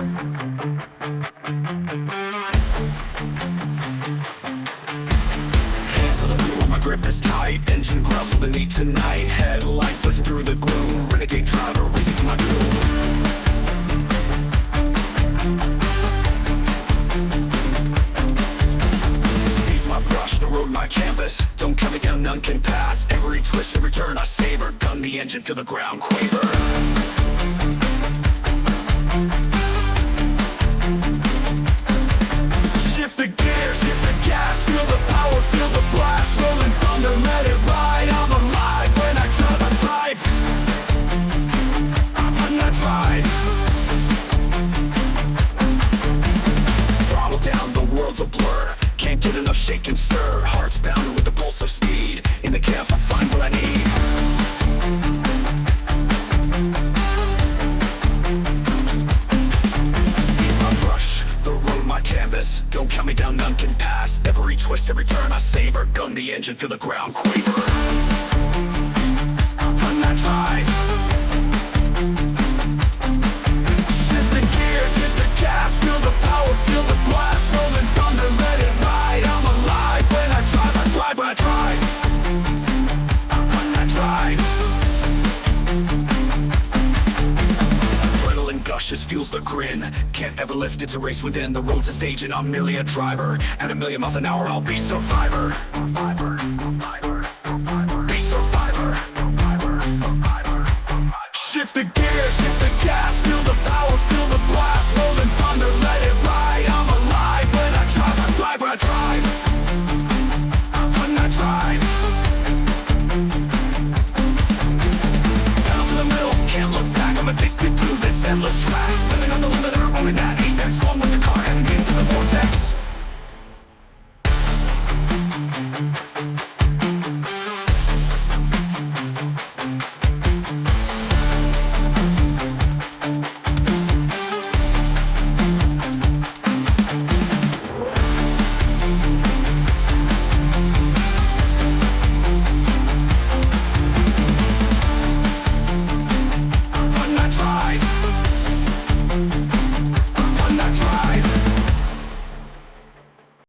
Hands on the wheel, my grip is tight. Engine growls for the need tonight. Headlights listen through the gloom. Renegade driver racing to my doom. Speed's my brush, the road my canvas. Don't cut me down, none can pass. Every twist, every turn I savor. Gun the engine, feel the ground quaver. Shift the gears, hit the gas, feel the power, feel the blast. Rolling thunder, let it ride. I'm alive when I drive, I drive. When I drive. Throttle down, the world's a blur. Can't get enough shake and stir. Heart's pounding with the pulse of speed. In the chaos I find what I need. Canvas, don't count me down, none can pass. Every twist, every turn I savor. Gun the engine, feel the ground quaver. When I drive. Shift the gears, hit the gas, feel the power, feel the blast. Rolling thunder, let it ride. I'm alive when I drive, I thrive when I drive. When I drive. Adrenaline gushes, fuels the grin. Can't ever lift, it's a race within. The road's a stage and I'm merely a driver. At 1,000,000 miles an hour I'll be survivor. Be survivor. Shift the gears, hit the gas, feel the power, feel the blast. Rolling thunder, let it ride. I'm alive when I drive, I thrive when I drive. When I drive. Pedal to the middle, can't look back. I'm addicted to this endless track.